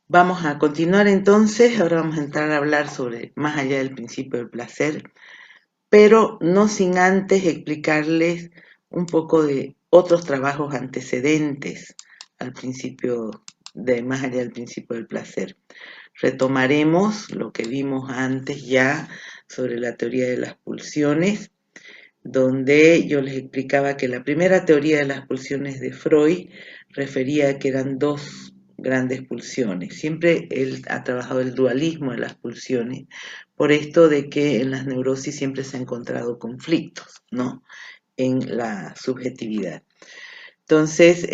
Vamos a continuar entonces, ahora vamos a entrar a hablar sobre más allá del principio del placer, pero no sin antes explicarles un poco de otros trabajos antecedentes al principio de más allá del principio del placer. Retomaremos lo que vimos antes ya sobre la teoría de las pulsiones, donde yo les explicaba que la primera teoría de las pulsiones de Freud refería que eran dos grandes pulsiones. Siempre él ha trabajado el dualismo de las pulsiones, por esto de que en las neurosis siempre se han encontrado conflictos, ¿no? En la subjetividad. Entonces,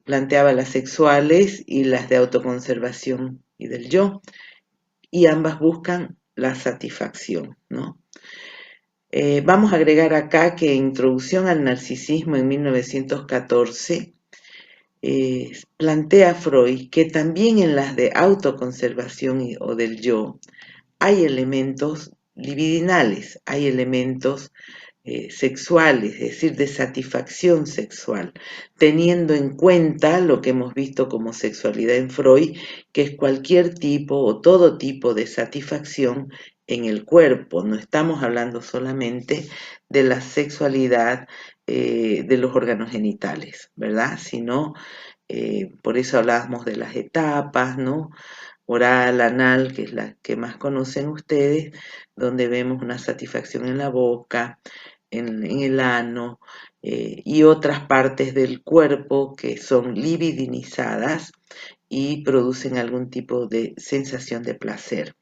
planteaba las sexuales y las de autoconservación y del yo, y ambas buscan la satisfacción, ¿no? Vamos a agregar acá que Introducción al Narcisismo en 1914 plantea Freud que también en las de autoconservación o del yo hay elementos libidinales, hay elementos sexuales, es decir, de satisfacción sexual, teniendo en cuenta lo que hemos visto como sexualidad en Freud, que es cualquier tipo o todo tipo de satisfacción en el cuerpo. No estamos hablando solamente de la sexualidad de los órganos genitales, ¿verdad? Sino, por eso hablábamos de las etapas, ¿no? Oral, anal, que es la que más conocen ustedes, donde vemos una satisfacción en la boca, en el ano y otras partes del cuerpo que son libidinizadas y producen algún tipo de sensación de placer.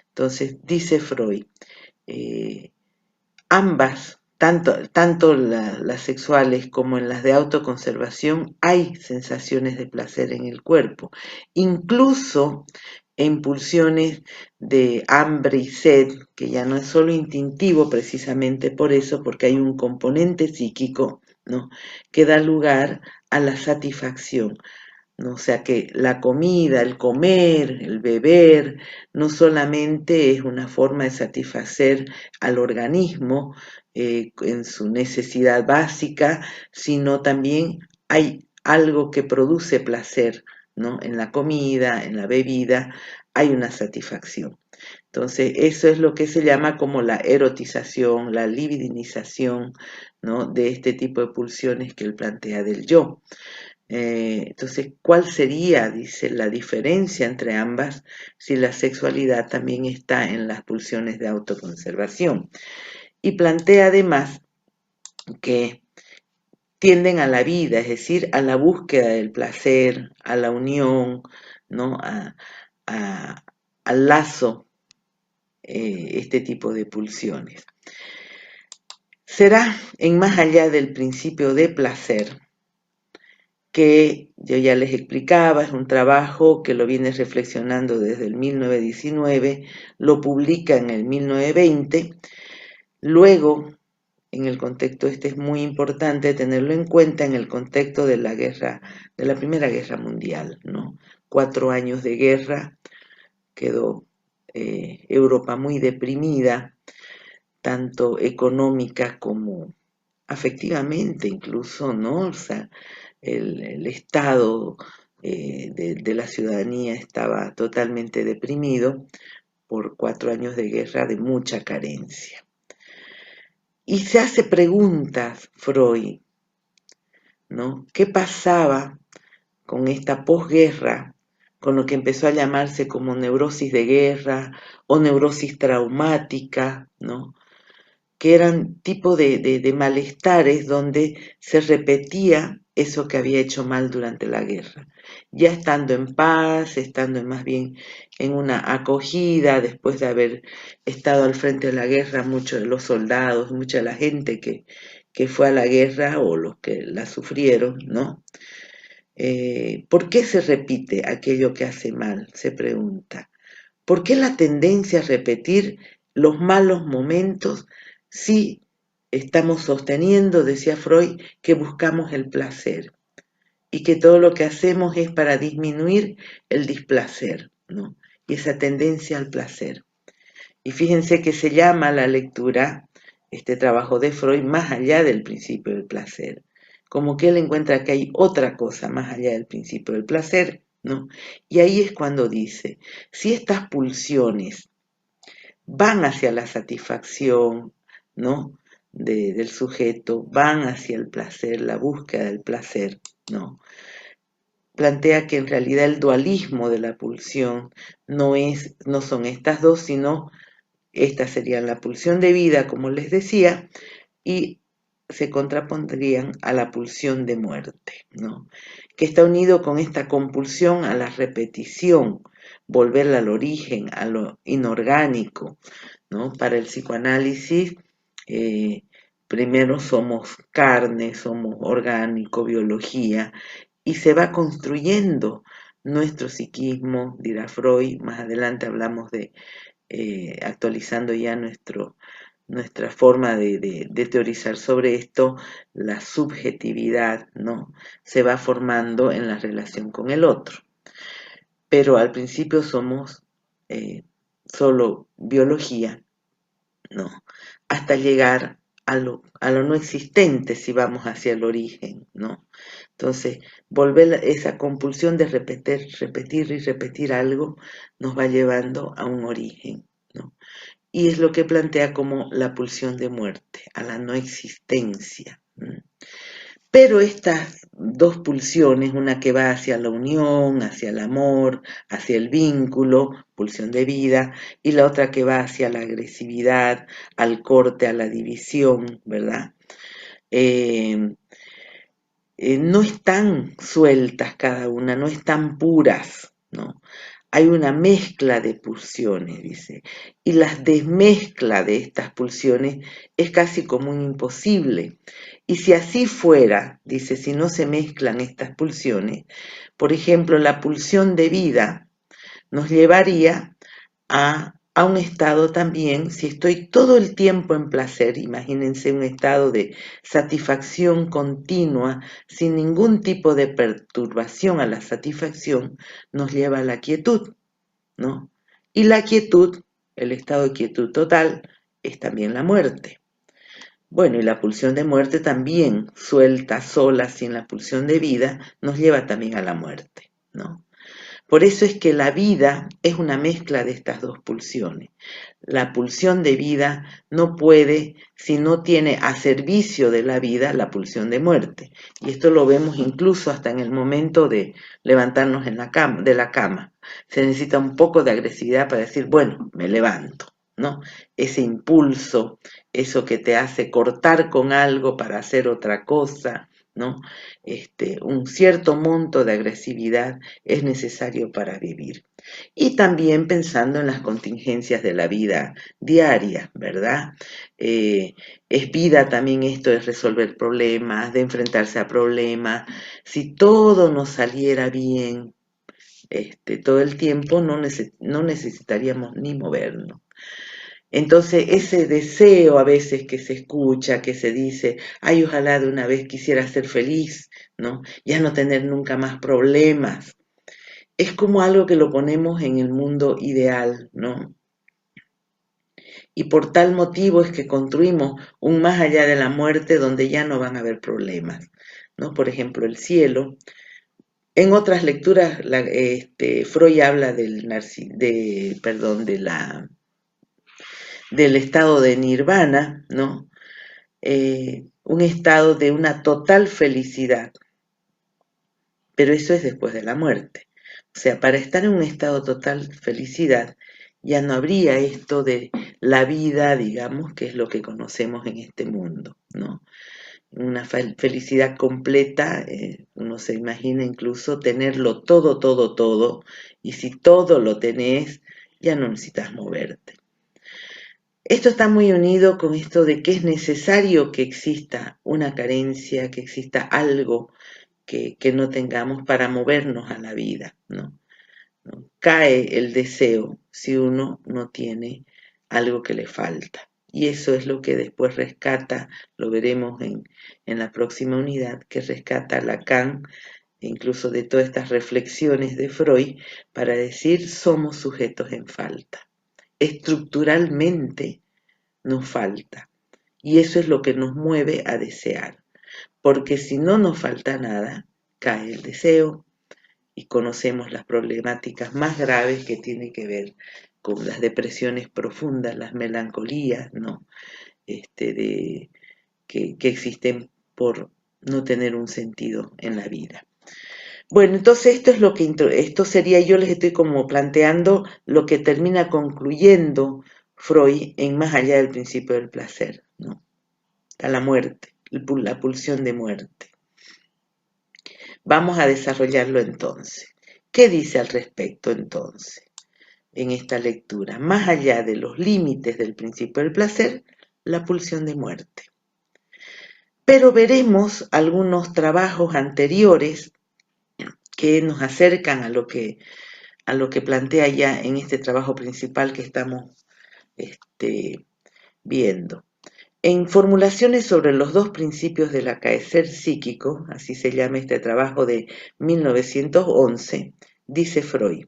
Entonces, dice Freud, eh, ambas, tanto las sexuales como en las de autoconservación, hay sensaciones de placer en el cuerpo, incluso en pulsiones de hambre y sed, que ya no es solo instintivo precisamente por eso, porque hay un componente psíquico, ¿no?, que da lugar a la satisfacción, ¿no? O sea que la comida, el comer, el beber, no solamente es una forma de satisfacer al organismo en su necesidad básica, sino también hay algo que produce placer, ¿no? En la comida, en la bebida, hay una satisfacción. Entonces, eso es lo que se llama como la erotización, la libidinización, ¿no?, de este tipo de pulsiones que él plantea del yo. Entonces, ¿cuál sería, dice, la diferencia entre ambas si la sexualidad también está en las pulsiones de autoconservación? Y plantea además que tienden a la vida, es decir, a la búsqueda del placer, a la unión, ¿no?, a, al lazo, este tipo de pulsiones. Será en más allá del principio de placer, que yo ya les explicaba, es un trabajo que lo viene reflexionando desde el 1919, lo publica en el 1920, luego, en el contexto este es muy importante tenerlo en cuenta en el contexto de la guerra, de la Primera Guerra Mundial, ¿no? 4 años de guerra, quedó Europa muy deprimida, tanto económica como afectivamente incluso, ¿no? O sea, el estado de la ciudadanía estaba totalmente deprimido por 4 años de guerra de mucha carencia. Y se hace preguntas Freud, ¿no? ¿Qué pasaba con esta posguerra, con lo que empezó a llamarse como neurosis de guerra o neurosis traumática, ¿no?, que eran tipo de malestares donde se repetía eso que había hecho mal durante la guerra. Ya estando en paz, estando más bien en una acogida, después de haber estado al frente de la guerra, muchos de los soldados, mucha de la gente que fue a la guerra o los que la sufrieron, ¿no? ¿Por qué se repite aquello que hace mal? Se pregunta. ¿Por qué la tendencia a repetir los malos momentos si estamos sosteniendo, decía Freud, que buscamos el placer y que todo lo que hacemos es para disminuir el displacer, ¿no?, y esa tendencia al placer? Y fíjense que se llama la lectura, este trabajo de Freud, más allá del principio del placer, como que él encuentra que hay otra cosa más allá del principio del placer, ¿no? Y ahí es cuando dice, si estas pulsiones van hacia la satisfacción, ¿no? Del sujeto, van hacia el placer, la búsqueda del placer, ¿no? Plantea que en realidad el dualismo de la pulsión no son estas dos, sino estas serían la pulsión de vida, como les decía, y se contrapondrían a la pulsión de muerte, ¿no? Que está unido con esta compulsión a la repetición, volverla al origen, a lo inorgánico, ¿no? Para el psicoanálisis, eh, primero somos carne, somos orgánico, biología, y se va construyendo nuestro psiquismo, dirá Freud, más adelante hablamos de actualizando ya nuestra forma de teorizar sobre esto, la subjetividad, ¿no? Se va formando en la relación con el otro. Pero al principio somos solo biología, ¿no? Hasta llegar a lo no existente si vamos hacia el origen, ¿no? Entonces, volver esa compulsión de repetir y repetir algo nos va llevando a un origen, ¿no? Y es lo que plantea como la pulsión de muerte, a la no existencia. Pero estas dos pulsiones, una que va hacia la unión, hacia el amor, hacia el vínculo, pulsión de vida, y la otra que va hacia la agresividad, al corte, a la división, ¿verdad? Eh, no están sueltas cada una, no están puras, ¿no? Hay una mezcla de pulsiones, dice, y la desmezcla de estas pulsiones es casi como un imposible. Y si así fuera, dice, si no se mezclan estas pulsiones, por ejemplo, la pulsión de vida nos llevaría a un estado también, si estoy todo el tiempo en placer, imagínense un estado de satisfacción continua, sin ningún tipo de perturbación a la satisfacción, nos lleva a la quietud, ¿no? Y la quietud, el estado de quietud total, es también la muerte. Bueno, y la pulsión de muerte también, suelta, sola, sin la pulsión de vida, nos lleva también a la muerte, ¿no? Por eso es que la vida es una mezcla de estas dos pulsiones. La pulsión de vida no puede, si no tiene a servicio de la vida, la pulsión de muerte. Y esto lo vemos incluso hasta en el momento de levantarnos de la cama. Se necesita un poco de agresividad para decir, bueno, me levanto, ¿no? Ese impulso, eso que te hace cortar con algo para hacer otra cosa, ¿no? Un cierto monto de agresividad es necesario para vivir. Y también pensando en las contingencias de la vida diaria, ¿verdad? Eh, es vida también esto de resolver problemas, de enfrentarse a problemas. Si todo nos saliera bien todo el tiempo, no necesitaríamos ni movernos. Entonces ese deseo a veces que se escucha, que se dice, ay, ojalá de una vez quisiera ser feliz, ¿no? Ya no tener nunca más problemas. Es como algo que lo ponemos en el mundo ideal, ¿no? Y por tal motivo es que construimos un más allá de la muerte donde ya no van a haber problemas, ¿no? Por ejemplo, el cielo. En otras lecturas, Freud habla del estado de nirvana, ¿no? Un estado de una total felicidad, pero eso es después de la muerte. O sea, para estar en un estado de total felicidad, ya no habría esto de la vida, digamos, que es lo que conocemos en este mundo, ¿no? Una felicidad completa, uno se imagina incluso tenerlo todo, todo, todo, y si todo lo tenés, ya no necesitas moverte. Esto está muy unido con esto de que es necesario que exista una carencia, que exista algo que no tengamos para movernos a la vida, ¿no? Cae el deseo si uno no tiene algo que le falta. Y eso es lo que después rescata, lo veremos en la próxima unidad, que rescata Lacan, incluso de todas estas reflexiones de Freud, para decir somos sujetos en falta. Estructuralmente nos falta. Y eso es lo que nos mueve a desear. Porque si no nos falta nada, cae el deseo, y conocemos las problemáticas más graves que tienen que ver con las depresiones profundas, las melancolías, ¿no? Que existen por no tener un sentido en la vida. Bueno, entonces esto es lo que esto sería, yo les estoy como planteando lo que termina concluyendo Freud en Más allá del principio del placer, ¿no? A la muerte, la pulsión de muerte. Vamos a desarrollarlo entonces. ¿Qué dice al respecto entonces en esta lectura? Más allá de los límites del principio del placer, la pulsión de muerte. Pero veremos algunos trabajos anteriores que nos acercan a lo que plantea ya en este trabajo principal que estamos viendo. En Formulaciones sobre los dos principios del acaecer psíquico, así se llama este trabajo de 1911, dice Freud,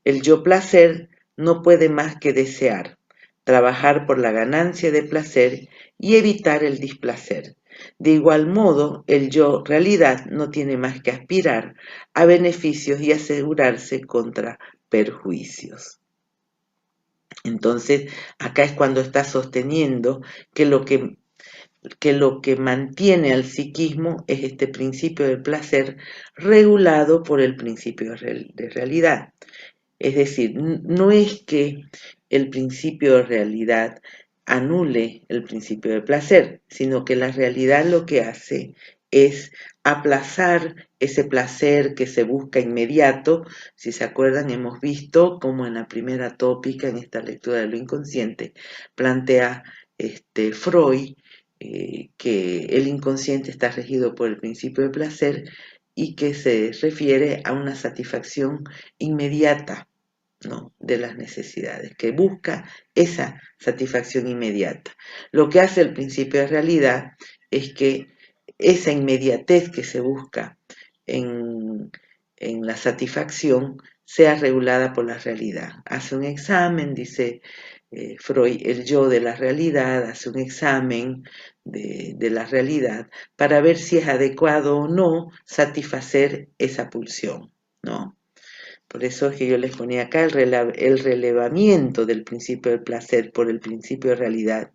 el yo placer no puede más que desear, trabajar por la ganancia de placer y evitar el displacer. De igual modo, el yo realidad no tiene más que aspirar a beneficios y asegurarse contra perjuicios. Entonces, acá es cuando está sosteniendo que lo que mantiene al psiquismo es este principio del placer regulado por el principio de realidad. Es decir, no es que el principio de realidad anule el principio de placer, sino que la realidad lo que hace es aplazar ese placer que se busca inmediato. Si se acuerdan, hemos visto como en la primera tópica, en esta lectura de lo inconsciente, plantea Freud que el inconsciente está regido por el principio de placer y que se refiere a una satisfacción inmediata, ¿no?, de las necesidades, que busca esa satisfacción inmediata. Lo que hace el principio de realidad es que esa inmediatez que se busca en la satisfacción sea regulada por la realidad. Hace un examen, dice Freud, el yo de la realidad, hace un examen de la realidad para ver si es adecuado o no satisfacer esa pulsión, ¿no? Por eso es que yo les ponía acá el relevamiento del principio del placer por el principio de realidad.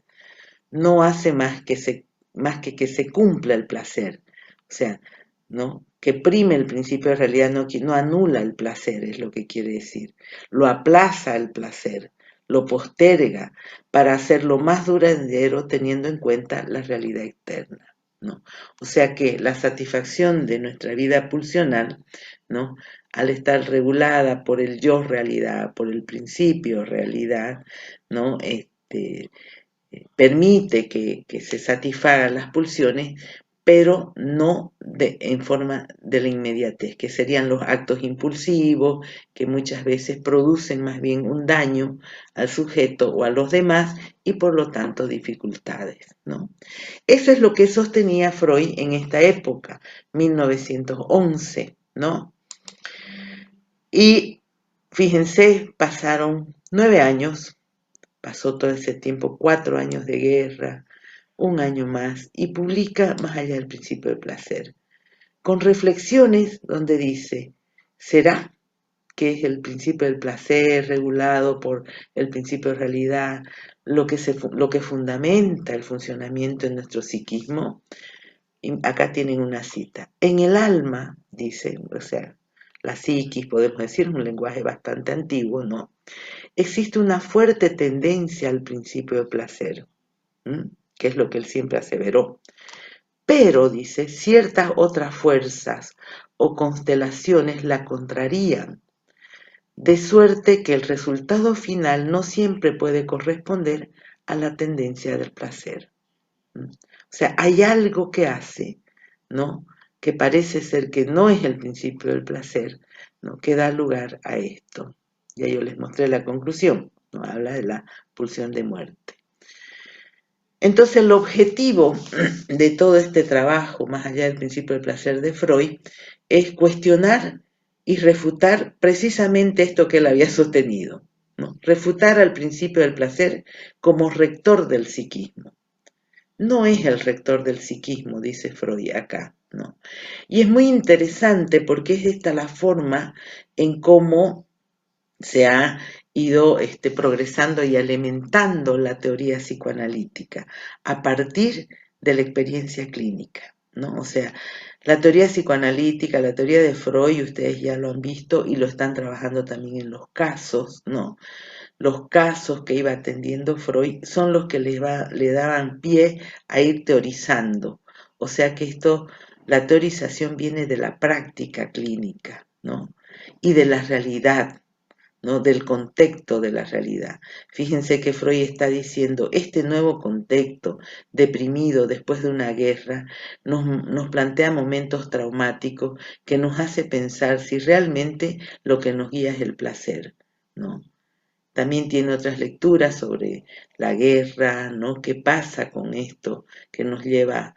No hace más que se cumpla el placer. O sea, ¿no?, que prime el principio de realidad, no anula el placer, es lo que quiere decir. Lo aplaza el placer, lo posterga para hacerlo más duradero teniendo en cuenta la realidad externa, ¿no? O sea que la satisfacción de nuestra vida pulsional, ¿no?, al estar regulada por el yo realidad, por el principio realidad, ¿no?, permite que se satisfagan las pulsiones, pero no en forma de la inmediatez, que serían los actos impulsivos, que muchas veces producen más bien un daño al sujeto o a los demás y por lo tanto dificultades, ¿no? Eso es lo que sostenía Freud en esta época, 1911, ¿no? Y fíjense, pasaron 9 años, pasó todo ese tiempo, 4 años de guerra, un año más, y publica Más allá del principio del placer, con reflexiones donde dice, ¿será que es el principio del placer regulado por el principio de realidad lo que fundamenta el funcionamiento de nuestro psiquismo? Y acá tienen una cita. En el alma, dice, o sea, la psiquis, podemos decir, un lenguaje bastante antiguo, ¿no?, existe una fuerte tendencia al principio de placer, que es lo que él siempre aseveró. Pero, dice, ciertas otras fuerzas o constelaciones la contrarían, de suerte que el resultado final no siempre puede corresponder a la tendencia del placer. O sea, hay algo que hace, ¿no?, que parece ser que no es el principio del placer, ¿no?, que da lugar a esto. Ya yo les mostré la conclusión, ¿no?, habla de la pulsión de muerte. Entonces el objetivo de todo este trabajo, más allá del principio del placer de Freud, es cuestionar y refutar precisamente esto que él había sostenido, ¿no?, refutar al principio del placer como rector del psiquismo. No es el rector del psiquismo, dice Freud acá, ¿no? Y es muy interesante porque es esta la forma en cómo se ha ido progresando y alimentando la teoría psicoanalítica a partir de la experiencia clínica, ¿no? O sea, la teoría psicoanalítica, la teoría de Freud, ustedes ya lo han visto y lo están trabajando también en los casos, ¿no? Los casos que iba atendiendo Freud son los que le daban pie a ir teorizando. O sea que la teorización viene de la práctica clínica, ¿no? Y de la realidad, ¿no? Del contexto de la realidad. Fíjense que Freud está diciendo, este nuevo contexto deprimido después de una guerra nos plantea momentos traumáticos que nos hace pensar si realmente lo que nos guía es el placer, ¿no? También tiene otras lecturas sobre la guerra, ¿no? ¿Qué pasa con esto que nos lleva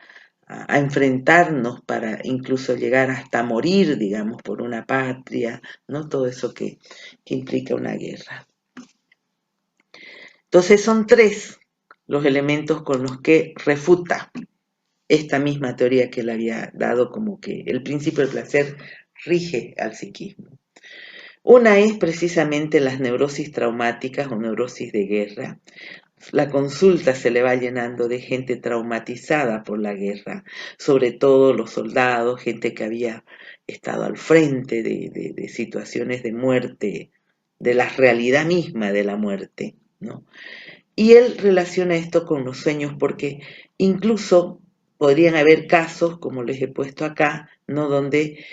a enfrentarnos para incluso llegar hasta morir, digamos, por una patria, ¿no? Todo eso que implica una guerra. Entonces son tres los elementos con los que refuta esta misma teoría que le había dado como que el principio del placer rige al psiquismo. Una es precisamente las neurosis traumáticas o neurosis de guerra. La consulta se le va llenando de gente traumatizada por la guerra, sobre todo los soldados, gente que había estado al frente de situaciones de muerte, de la realidad misma de la muerte, ¿no? Y él relaciona esto con los sueños porque incluso podrían haber casos, como les he puesto acá, ¿no? Donde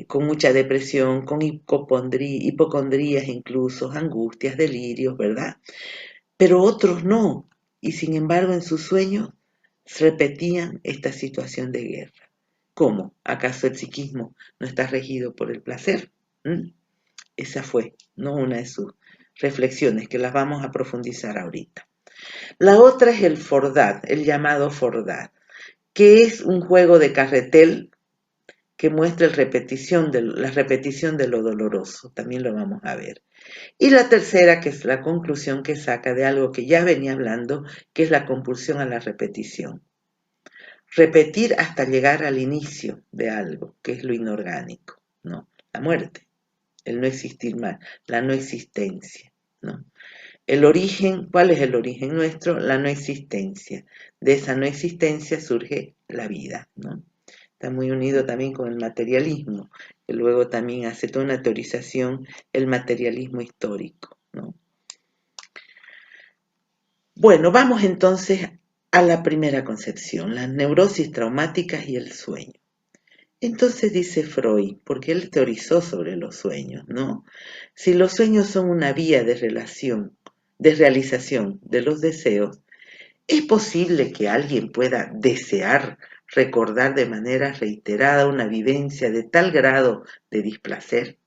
con mucha depresión, con hipocondrías incluso, angustias, delirios, ¿verdad? Pero otros no, y sin embargo en sus sueños repetían esta situación de guerra. ¿Cómo? ¿Acaso el psiquismo no está regido por el placer? ¿Mm? Esa fue, ¿no? Una de sus reflexiones que las vamos a profundizar ahorita. La otra es el Fordad, el llamado Fordad, que es un juego de carretel que muestra la repetición de lo doloroso. También lo vamos a ver. Y la tercera, que es la conclusión que saca de algo que ya venía hablando, que es la compulsión a la repetición. Repetir hasta llegar al inicio de algo, que es lo inorgánico, ¿no? La muerte, el no existir más, la no existencia, ¿no? El origen, ¿cuál es el origen nuestro? La no existencia. De esa no existencia surge la vida, ¿no? Está muy unido también con el materialismo, que luego también hace toda una teorización, el materialismo histórico, ¿no? Bueno, vamos entonces a la primera concepción, las neurosis traumáticas y el sueño. Entonces dice Freud, porque él teorizó sobre los sueños, ¿no? Si los sueños son una vía de realización de los deseos, ¿es posible que alguien pueda desear recordar de manera reiterada una vivencia de tal grado de displacer?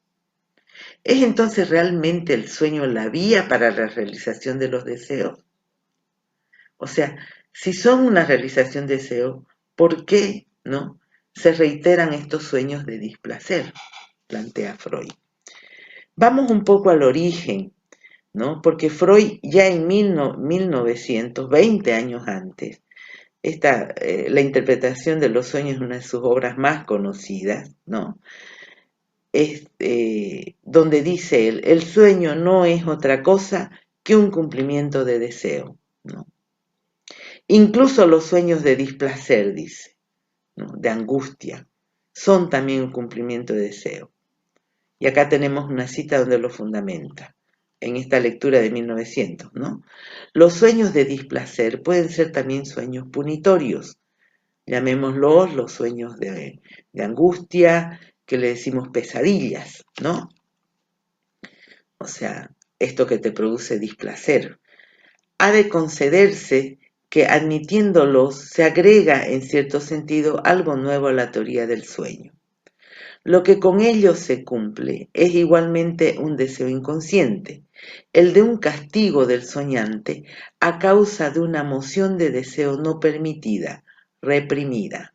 ¿Es entonces realmente el sueño la vía para la realización de los deseos? O sea, si son una realización de deseo, ¿por qué no se reiteran estos sueños de displacer? Plantea Freud. Vamos un poco al origen, ¿no? Porque Freud ya en 1920 años antes, la interpretación de los sueños es una de sus obras más conocidas, ¿no? Donde dice él, el sueño no es otra cosa que un cumplimiento de deseo, ¿no? Incluso los sueños de displacer, dice, ¿no? De angustia, son también un cumplimiento de deseo. Y acá tenemos una cita donde lo fundamenta, en esta lectura de 1900, ¿no? Los sueños de displacer pueden ser también sueños punitorios, llamémoslos los sueños de angustia, que le decimos pesadillas, ¿no? O sea, esto que te produce displacer. Ha de concederse que admitiéndolos se agrega en cierto sentido algo nuevo a la teoría del sueño. Lo que con ellos se cumple es igualmente un deseo inconsciente, el de un castigo del soñante a causa de una moción de deseo no permitida, reprimida.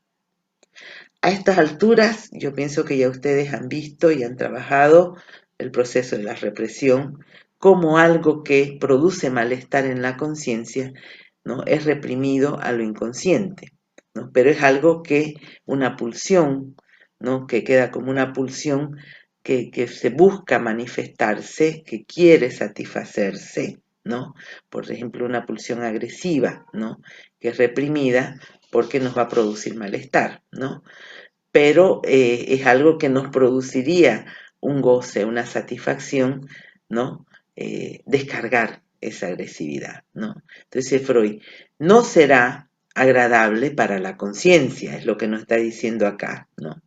A estas alturas, yo pienso que ya ustedes han visto y han trabajado el proceso de la represión como algo que produce malestar en la conciencia, ¿no? Es reprimido a lo inconsciente. ¿no? Pero es algo que, una pulsión, ¿no? Que queda como una pulsión que se busca manifestarse, que quiere satisfacerse, ¿no? Por ejemplo, una pulsión agresiva, ¿no? Que es reprimida porque nos va a producir malestar, ¿no? Pero es algo que nos produciría un goce, una satisfacción, ¿no? Descargar esa agresividad, ¿no? Entonces Freud, no será agradable para la conciencia, es lo que nos está diciendo acá, ¿no?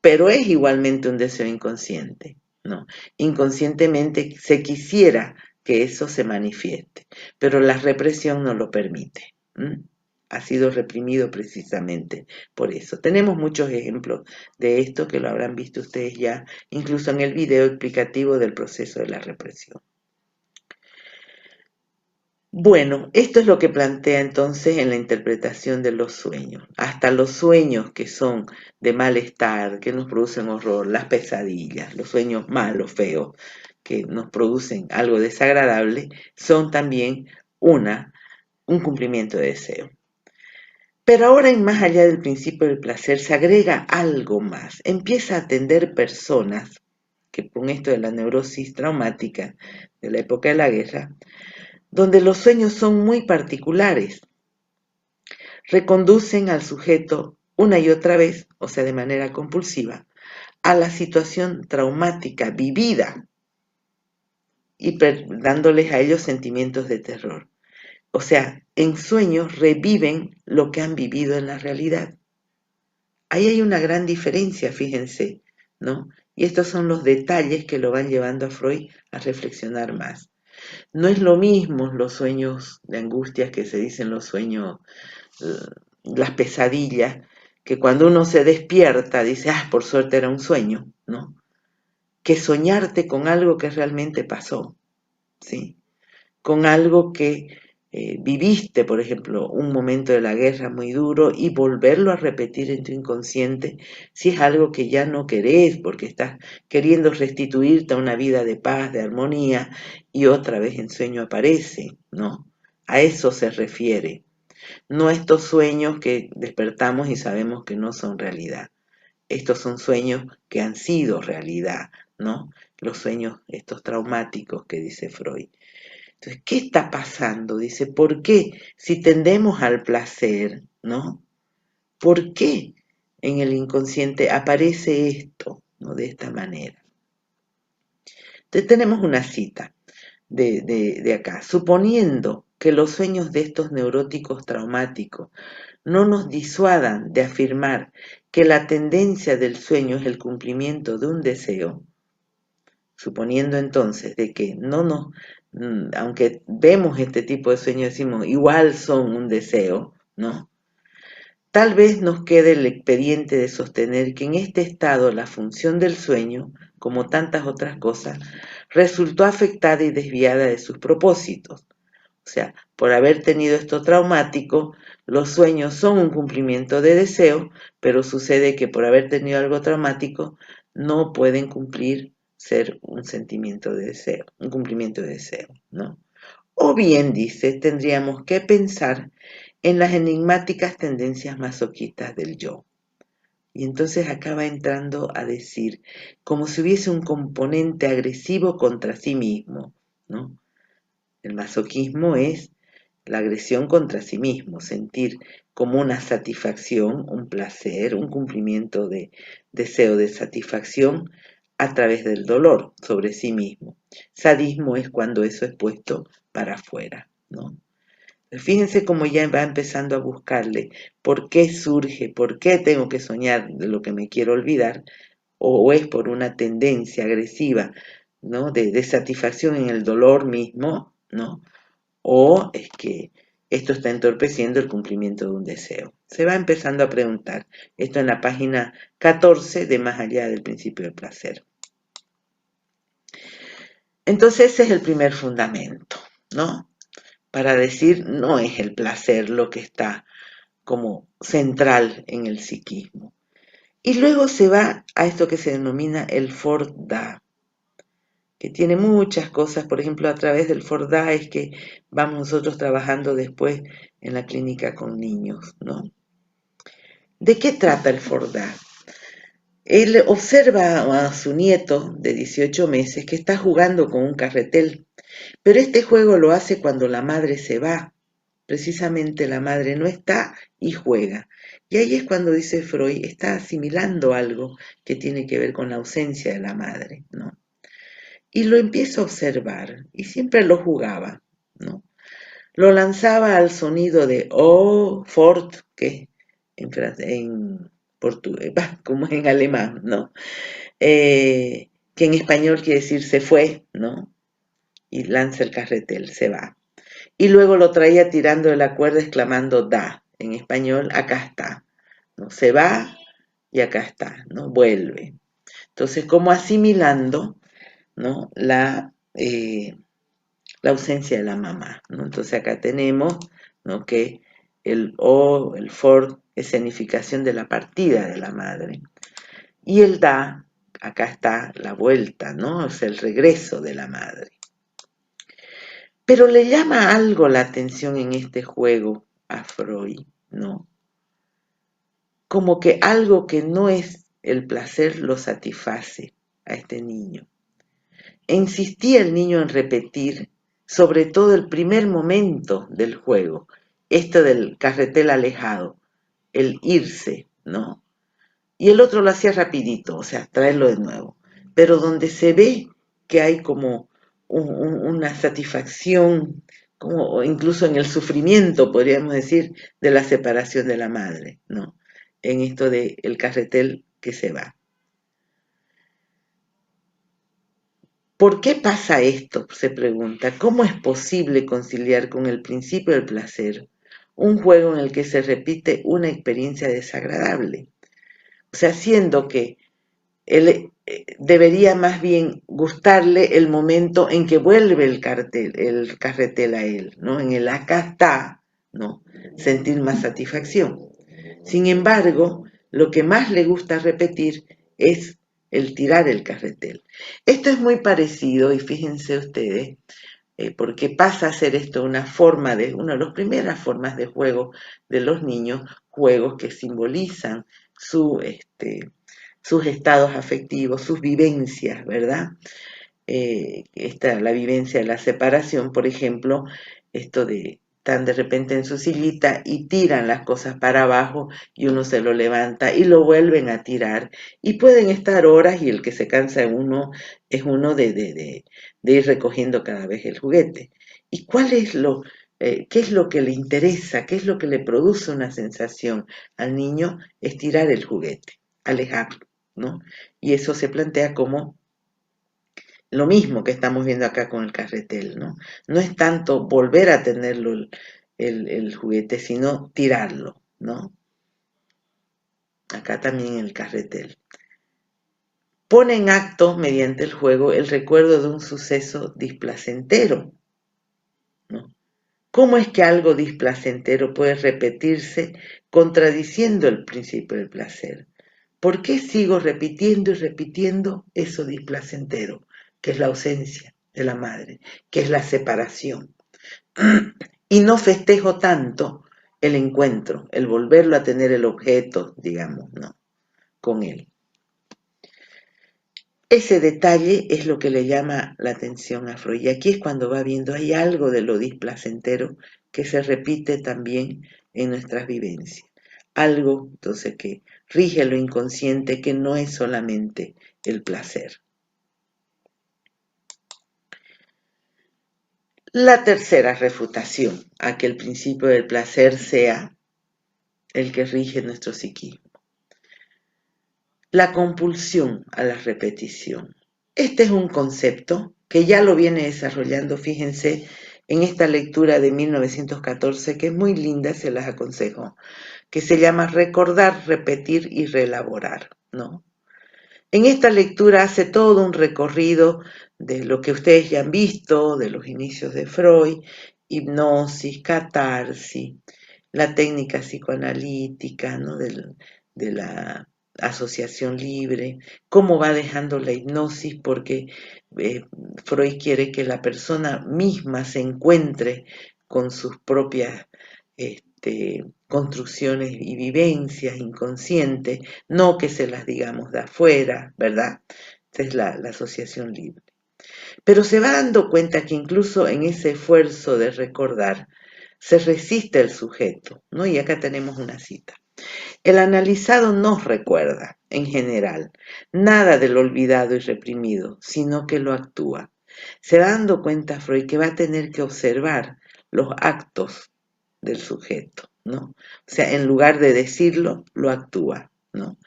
Pero es igualmente un deseo inconsciente, ¿no? Inconscientemente se quisiera que eso se manifieste, pero la represión no lo permite. Ha sido reprimido precisamente por eso. Tenemos muchos ejemplos de esto que lo habrán visto ustedes ya, incluso en el video explicativo del proceso de la represión. Bueno, esto es lo que plantea entonces en la interpretación de los sueños. Hasta los sueños que son de malestar, que nos producen horror, las pesadillas, los sueños malos, feos, que nos producen algo desagradable, son también un cumplimiento de deseo. Pero ahora, en más allá del principio del placer, se agrega algo más. Empieza a atender personas que con esto de la neurosis traumática de la época de la guerra, donde los sueños son muy particulares, reconducen al sujeto una y otra vez, o sea, de manera compulsiva, a la situación traumática vivida y dándoles a ellos sentimientos de terror. O sea, en sueños reviven lo que han vivido en la realidad. Ahí hay una gran diferencia, fíjense, ¿no? Y estos son los detalles que lo van llevando a Freud a reflexionar más. No es lo mismo los sueños de angustias que se dicen los sueños, las pesadillas, que cuando uno se despierta dice, por suerte era un sueño, ¿no? Que soñarte con algo que realmente pasó, ¿sí? Con algo que viviste, por ejemplo, un momento de la guerra muy duro y volverlo a repetir en tu inconsciente si es algo que ya no querés porque estás queriendo restituirte a una vida de paz, de armonía y otra vez en sueño aparece, ¿no? A eso se refiere. No estos sueños que despertamos y sabemos que no son realidad. Estos son sueños que han sido realidad, ¿no? Los sueños estos traumáticos que dice Freud. Entonces, ¿qué está pasando? Dice, ¿por qué si tendemos al placer, ¿no? ¿Por qué en el inconsciente aparece esto, ¿no? De esta manera. Entonces tenemos una cita de acá. Suponiendo que los sueños de estos neuróticos traumáticos no nos disuadan de afirmar que la tendencia del sueño es el cumplimiento de un deseo, suponiendo entonces de que no nos, aunque vemos este tipo de sueños, decimos, igual son un deseo, ¿no? Tal vez nos quede el expediente de sostener que en este estado la función del sueño, como tantas otras cosas, resultó afectada y desviada de sus propósitos. O sea, por haber tenido esto traumático, los sueños son un cumplimiento de deseo, pero sucede que por haber tenido algo traumático no pueden ser un sentimiento de deseo, un cumplimiento de deseo, ¿no? O bien, dice, tendríamos que pensar en las enigmáticas tendencias masoquistas del yo. Y entonces acaba entrando a decir, como si hubiese un componente agresivo contra sí mismo, ¿no? El masoquismo es la agresión contra sí mismo, sentir como una satisfacción, un placer, un cumplimiento de deseo de satisfacción a través del dolor sobre sí mismo. Sadismo es cuando eso es puesto para afuera, ¿no? Fíjense cómo ya va empezando a buscarle por qué surge, por qué tengo que soñar de lo que me quiero olvidar, o es por una tendencia agresiva, ¿no? De satisfacción en el dolor mismo, ¿no? O es que esto está entorpeciendo el cumplimiento de un deseo. Se va empezando a preguntar. Esto en la página 14 de Más allá del principio del placer. Entonces ese es el primer fundamento, ¿no? Para decir, no es el placer lo que está como central en el psiquismo. Y luego se va a esto que se denomina el Ford-Da, que tiene muchas cosas. Por ejemplo, a través del Ford-Da es que vamos nosotros trabajando después en la clínica con niños, ¿no? ¿De qué trata el Fordá? Él observa a su nieto de 18 meses que está jugando con un carretel, pero este juego lo hace cuando la madre se va. Precisamente la madre no está y juega. Y ahí es cuando dice Freud, está asimilando algo que tiene que ver con la ausencia de la madre, ¿no? Y lo empieza a observar y siempre lo jugaba, ¿no? Lo lanzaba al sonido de oh, fort, que en portugués, como en alemán, ¿no? Que en español quiere decir se fue, ¿no? Y lanza el carretel, se va. Y luego lo traía tirando de la cuerda exclamando da, en español acá está, ¿no? Se va y acá está, ¿no? Vuelve. Entonces, como asimilando, ¿no? La ausencia de la mamá, ¿no? Entonces acá tenemos, ¿no? Que el o, el for, es significación de la partida de la madre. Y el da, acá está la vuelta, ¿no? Es el regreso de la madre. Pero le llama algo la atención en este juego a Freud, ¿no? Como que algo que no es el placer lo satisface a este niño. E insistía el niño en repetir, sobre todo el primer momento del juego, esto del carretel alejado, el irse, ¿no? Y el otro lo hacía rapidito, o sea, traerlo de nuevo. Pero donde se ve que hay como una satisfacción, como incluso en el sufrimiento, podríamos decir, de la separación de la madre, ¿no? En esto de el carretel que se va. ¿Por qué pasa esto?, se pregunta. ¿Cómo es posible conciliar con el principio del placer un juego en el que se repite una experiencia desagradable? O sea, siendo que él debería más bien gustarle el momento en que vuelve el carretel a él, ¿no? En el acá está, ¿no? Sentir más satisfacción. Sin embargo, lo que más le gusta repetir es el tirar el carretel. Esto es muy parecido, y fíjense ustedes, porque pasa a ser esto una de las primeras formas de juego de los niños, juegos que simbolizan sus estados afectivos, sus vivencias, ¿verdad? La vivencia de la separación, por ejemplo, esto de están de repente en su sillita y tiran las cosas para abajo y uno se lo levanta y lo vuelven a tirar y pueden estar horas y el que se cansa es uno de ir recogiendo cada vez el juguete. ¿Y qué es lo que le interesa, qué es lo que le produce una sensación al niño? Es tirar el juguete, alejarlo, ¿no? Y eso se plantea como lo mismo que estamos viendo acá con el carretel, ¿no? No es tanto volver a tenerlo el juguete, sino tirarlo, ¿no? Acá también el carretel. Pone en acto, mediante el juego, el recuerdo de un suceso displacentero, ¿no? ¿Cómo es que algo displacentero puede repetirse contradiciendo el principio del placer? ¿Por qué sigo repitiendo y repitiendo eso displacentero, que es la ausencia de la madre, que es la separación? Y no festejo tanto el encuentro, el volverlo a tener el objeto, digamos, ¿no? Con él. Ese detalle es lo que le llama la atención a Freud. Y aquí es cuando va viendo, hay algo de lo displacentero que se repite también en nuestras vivencias. Algo, entonces, que rige lo inconsciente, que no es solamente el placer. La tercera refutación a que el principio del placer sea el que rige nuestro psiquismo. La compulsión a la repetición. Este es un concepto que ya lo viene desarrollando, fíjense, en esta lectura de 1914, que es muy linda, se las aconsejo, que se llama Recordar, Repetir y Reelaborar, ¿no? En esta lectura hace todo un recorrido de lo que ustedes ya han visto, de los inicios de Freud, hipnosis, catarsis, la técnica psicoanalítica, ¿no? De la asociación libre, cómo va dejando la hipnosis, porque Freud quiere que la persona misma se encuentre con sus propias construcciones y vivencias inconscientes, no que se las digamos de afuera, ¿verdad? Esa es la asociación libre. Pero se va dando cuenta que incluso en ese esfuerzo de recordar, se resiste el sujeto, ¿no? Y acá tenemos una cita. El analizado no recuerda, en general, nada del olvidado y reprimido, sino que lo actúa. Se va dando cuenta Freud que va a tener que observar los actos del sujeto, ¿no? O sea, en lugar de decirlo, lo actúa, ¿no?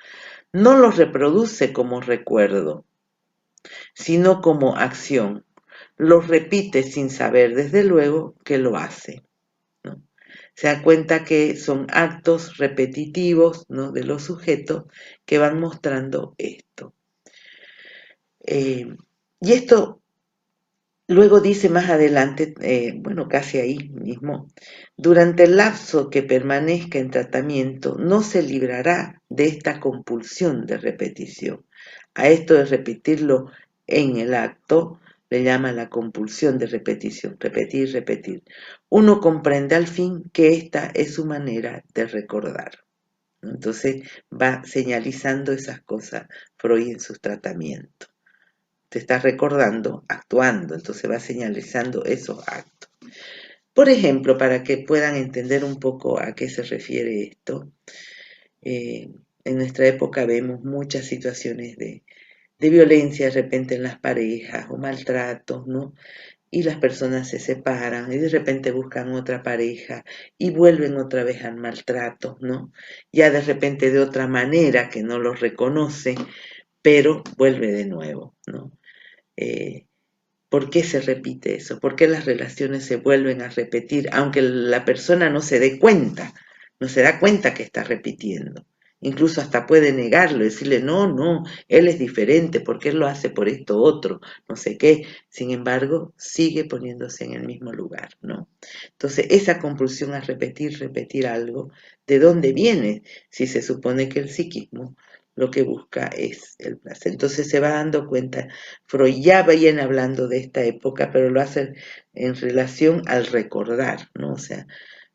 No lo reproduce como recuerdo, sino como acción. Lo repite sin saber, desde luego, que lo hace, ¿no? Se da cuenta que son actos repetitivos, ¿no?, de los sujetos que van mostrando esto. Y esto luego dice más adelante, bueno, casi ahí mismo, durante el lapso que permanezca en tratamiento no se librará de esta compulsión de repetición. A esto de repetirlo en el acto le llama la compulsión de repetición, repetir, repetir. Uno comprende al fin que esta es su manera de recordar. Entonces va señalizando esas cosas Freud en sus tratamientos. Te está recordando, actuando, entonces va señalizando esos actos. Por ejemplo, para que puedan entender un poco a qué se refiere esto, en nuestra época vemos muchas situaciones de violencia de repente en las parejas o maltratos, ¿no? Y las personas se separan y de repente buscan otra pareja y vuelven otra vez al maltrato, ¿no? Ya de repente de otra manera que no los reconoce, pero vuelve de nuevo, ¿no? ¿Por qué se repite eso? ¿Por qué las relaciones se vuelven a repetir, aunque la persona no se dé cuenta, no se da cuenta que está repitiendo? Incluso hasta puede negarlo, decirle, no, él es diferente, porque él lo hace por esto otro, no sé qué. Sin embargo, sigue poniéndose en el mismo lugar, ¿no? Entonces, esa compulsión a repetir algo, ¿de dónde viene? Si se supone que el psiquismo lo que busca es el placer. Entonces se va dando cuenta, Freud ya viene hablando de esta época, pero lo hace en relación al recordar, ¿no? O sea,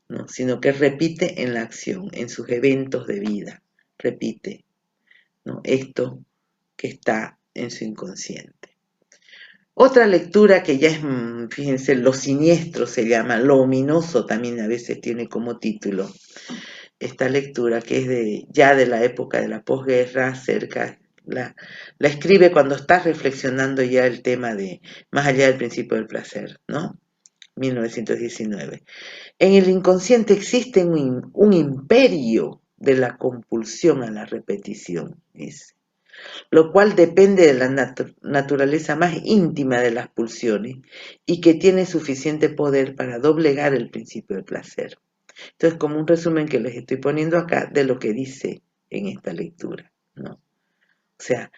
no, sino que repite en la acción, en sus eventos de vida, repite, ¿no?, esto que está en su inconsciente. Otra lectura que ya es, fíjense, lo siniestro se llama, lo ominoso también a veces tiene como título, esta lectura que es ya de la época de la posguerra, la escribe cuando está reflexionando ya el tema de más allá del principio del placer, ¿no? 1919. En el inconsciente existe un imperio de la compulsión a la repetición, dice, lo cual depende de la naturaleza más íntima de las pulsiones y que tiene suficiente poder para doblegar el principio del placer. Entonces, como un resumen que les estoy poniendo acá de lo que dice en esta lectura, ¿no? O sea,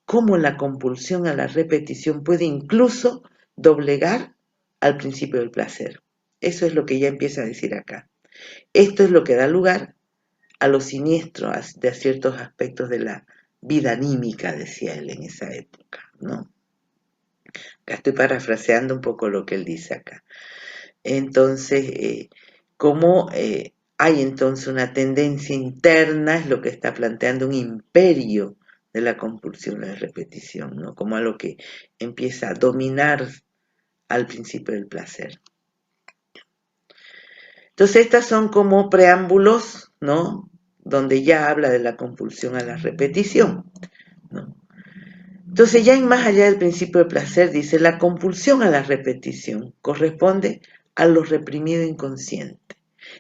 cómo la compulsión a la repetición puede incluso doblegar al principio del placer. Eso es lo que ya empieza a decir acá. Esto es lo que da lugar a lo siniestro de ciertos aspectos de la vida anímica, decía él en esa época, ¿no? Acá estoy parafraseando un poco lo que él dice acá. Entonces, como hay entonces una tendencia interna, es lo que está planteando un imperio de la compulsión de repetición, ¿no? Como algo que empieza a dominar al principio del placer. Entonces estas son como preámbulos, ¿no?, donde ya habla de la compulsión a la repetición, ¿no? Entonces ya en más allá del principio del placer dice, la compulsión a la repetición corresponde a lo reprimido inconsciente.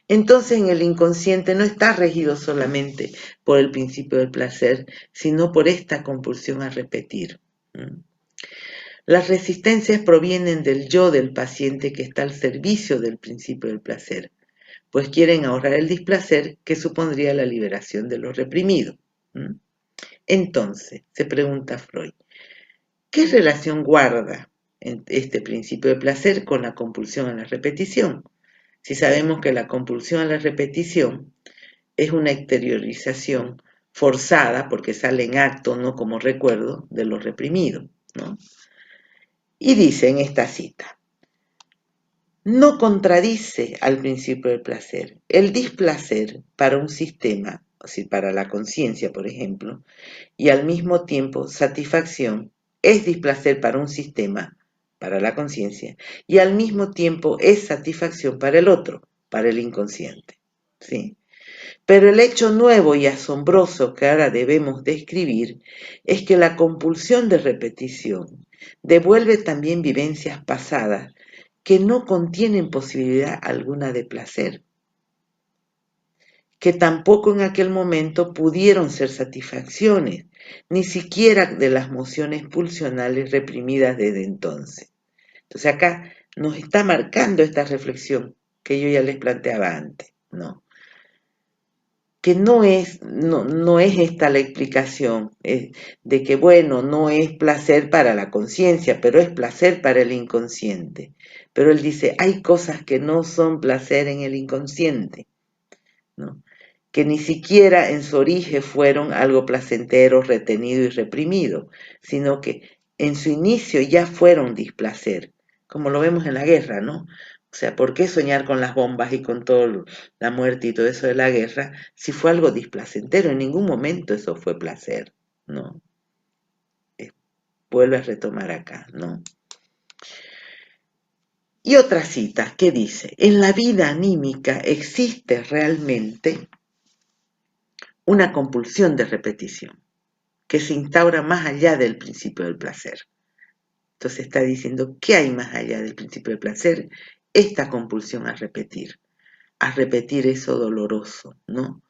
Entonces en el inconsciente no está regido solamente por el principio del placer, sino por esta compulsión a repetir. Las resistencias provienen del yo del paciente que está al servicio del principio del placer, pues quieren ahorrar el displacer que supondría la liberación de lo reprimido. Entonces, se pregunta Freud, ¿qué relación guarda este principio de placer con la compulsión a la repetición? Si sabemos que la compulsión a la repetición es una exteriorización forzada, porque sale en acto, no como recuerdo, de lo reprimido, ¿no? Y dice en esta cita, no contradice al principio del placer. El displacer para un sistema, o sea, para la conciencia, por ejemplo, y al mismo tiempo satisfacción es displacer para un sistema, para la conciencia, y al mismo tiempo es satisfacción para el otro, para el inconsciente. ¿Sí? Pero el hecho nuevo y asombroso que ahora debemos describir es que la compulsión de repetición devuelve también vivencias pasadas que no contienen posibilidad alguna de placer, que tampoco en aquel momento pudieron ser satisfacciones, ni siquiera de las mociones pulsionales reprimidas desde entonces. Entonces acá nos está marcando esta reflexión que yo ya les planteaba antes, ¿no? Que no es esta la explicación de que, bueno, no es placer para la conciencia, pero es placer para el inconsciente. Pero él dice, hay cosas que no son placer en el inconsciente, ¿no? Que ni siquiera en su origen fueron algo placentero, retenido y reprimido, sino que en su inicio ya fueron displacer, como lo vemos en la guerra, ¿no? O sea, ¿por qué soñar con las bombas y con toda la muerte y todo eso de la guerra si fue algo displacentero? En ningún momento eso fue placer, ¿no? Vuelve a retomar acá, ¿no? Y otra cita que dice, en la vida anímica existe realmente una compulsión de repetición que se instaura más allá del principio del placer. Entonces está diciendo, ¿qué hay más allá del principio del placer? Esta compulsión a repetir eso doloroso, ¿no?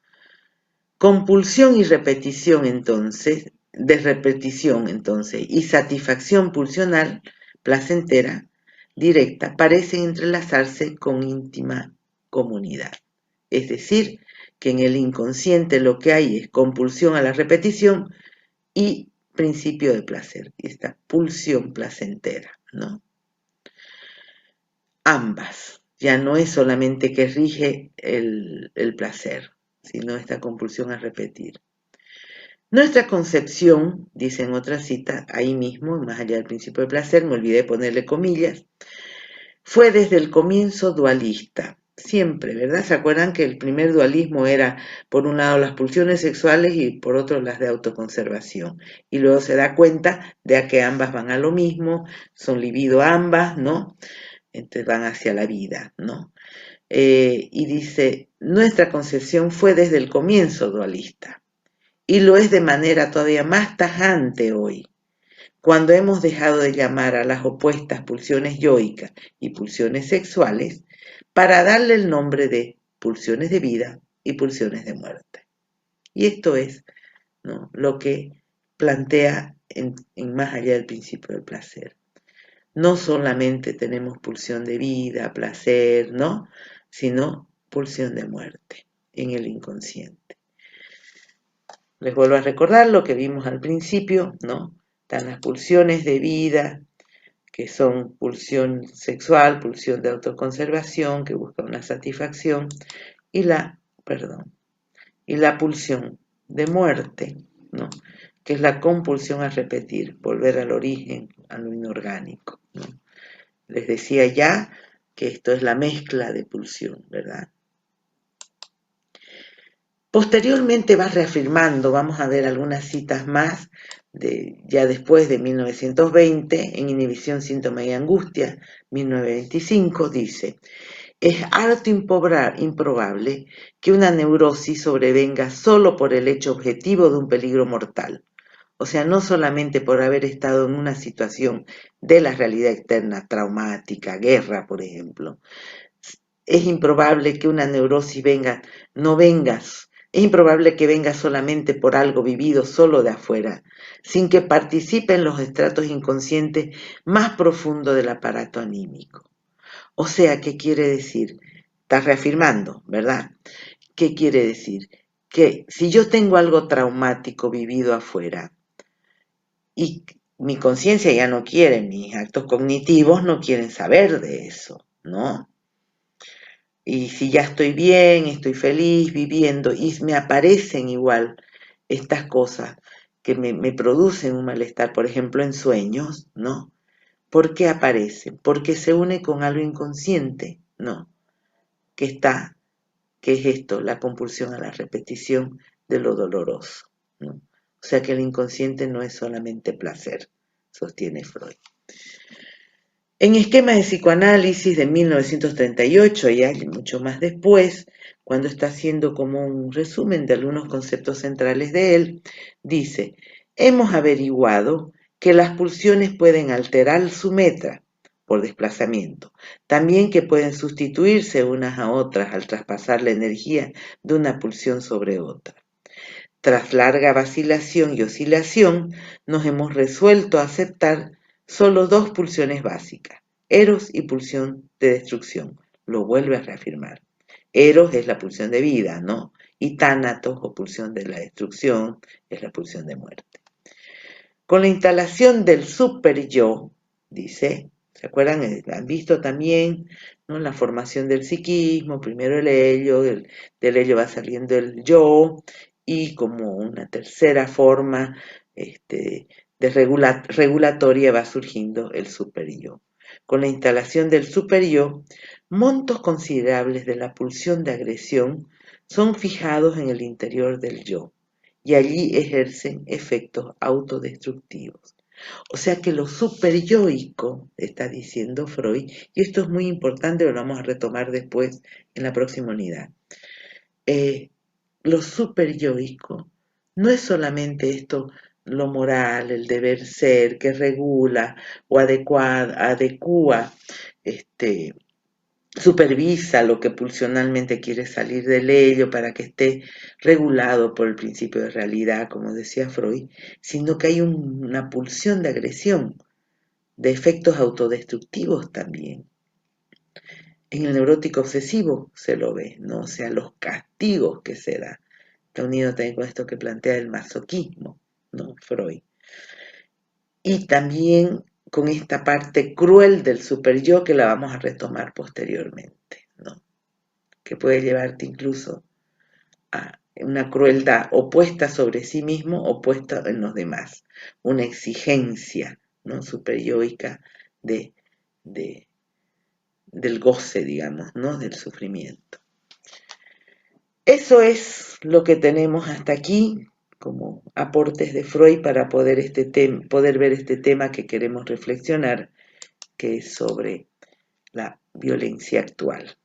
Compulsión y repetición entonces, de repetición entonces, y satisfacción pulsional, placentera, directa, parecen entrelazarse con íntima comunidad. Es decir, que en el inconsciente lo que hay es compulsión a la repetición y principio de placer, esta pulsión placentera, ¿no? Ambas, ya no es solamente que rige el placer, sino esta compulsión a repetir. Nuestra concepción, dice en otra cita, ahí mismo, más allá del principio de placer, me olvidé ponerle comillas, fue desde el comienzo dualista, siempre, ¿verdad? ¿Se acuerdan que el primer dualismo era, por un lado, las pulsiones sexuales y por otro, las de autoconservación? Y luego se da cuenta de que ambas van a lo mismo, son libido ambas, ¿no? Entonces van hacia la vida, ¿no? Y dice, nuestra concepción fue desde el comienzo dualista y lo es de manera todavía más tajante hoy, cuando hemos dejado de llamar a las opuestas pulsiones yoicas y pulsiones sexuales para darle el nombre de pulsiones de vida y pulsiones de muerte. Y esto es, ¿no?, lo que plantea en más allá del principio del placer. No solamente tenemos pulsión de vida, placer, ¿no?, sino pulsión de muerte en el inconsciente. Les vuelvo a recordar lo que vimos al principio, ¿no? Están las pulsiones de vida, que son pulsión sexual, pulsión de autoconservación, que busca una satisfacción, y la pulsión de muerte, ¿no?, que es la compulsión a repetir, volver al origen, a lo inorgánico, ¿no? Les decía ya que esto es la mezcla de pulsión, ¿verdad? Posteriormente va reafirmando, vamos a ver algunas citas más, ya después de 1920, en Inhibición, Síntoma y Angustia, 1925, dice, es harto improbable que una neurosis sobrevenga solo por el hecho objetivo de un peligro mortal. O sea, no solamente por haber estado en una situación de la realidad externa, traumática, guerra, por ejemplo. Es improbable que una neurosis es improbable que venga solamente por algo vivido solo de afuera, sin que participe en los estratos inconscientes más profundos del aparato anímico. O sea, ¿qué quiere decir? Está reafirmando, ¿verdad? ¿Qué quiere decir? Que si yo tengo algo traumático vivido afuera y mi conciencia ya no quiere, mis actos cognitivos no quieren saber de eso, ¿no? Y si ya estoy bien, estoy feliz, viviendo, y me aparecen igual estas cosas que me producen un malestar, por ejemplo, en sueños, ¿no? ¿Por qué aparece? ¿Porque se une con algo inconsciente? No, que es esto, la compulsión a la repetición de lo doloroso, ¿no? O sea que el inconsciente no es solamente placer, sostiene Freud. En Esquema de Psicoanálisis de 1938, y hay mucho más después, cuando está haciendo como un resumen de algunos conceptos centrales de él, dice, hemos averiguado que las pulsiones pueden alterar su meta por desplazamiento, también que pueden sustituirse unas a otras al traspasar la energía de una pulsión sobre otra. Tras larga vacilación y oscilación, nos hemos resuelto a aceptar solo dos pulsiones básicas, eros y pulsión de destrucción. Lo vuelve a reafirmar. Eros es la pulsión de vida, ¿no? Y tánatos o pulsión de la destrucción es la pulsión de muerte. Con la instalación del super yo, dice, ¿se acuerdan? Han visto también, ¿no?, la formación del psiquismo, primero el ello, del ello va saliendo el yo, y como una tercera forma de regulatoria va surgiendo el super yo. Con la instalación del super yo, montos considerables de la pulsión de agresión son fijados en el interior del yo y allí ejercen efectos autodestructivos. O sea que lo superyoico, está diciendo Freud, y esto es muy importante, lo vamos a retomar después en la próxima unidad. Lo superyoico no es solamente esto, lo moral, el deber ser, que regula o adecua supervisa lo que pulsionalmente quiere salir del ello para que esté regulado por el principio de realidad, como decía Freud, sino que hay una pulsión de agresión, de efectos autodestructivos también. En el neurótico obsesivo se lo ve, ¿no? O sea, los castigos que se da. Está unido también con esto que plantea el masoquismo, ¿no? Freud. Y también con esta parte cruel del superyo que la vamos a retomar posteriormente, ¿no? Que puede llevarte incluso a una crueldad opuesta sobre sí mismo, opuesta en los demás, una exigencia, ¿no?, superyoica del goce, digamos, ¿no?, del sufrimiento. Eso es lo que tenemos hasta aquí como aportes de Freud para poder ver este tema que queremos reflexionar, que es sobre la violencia actual.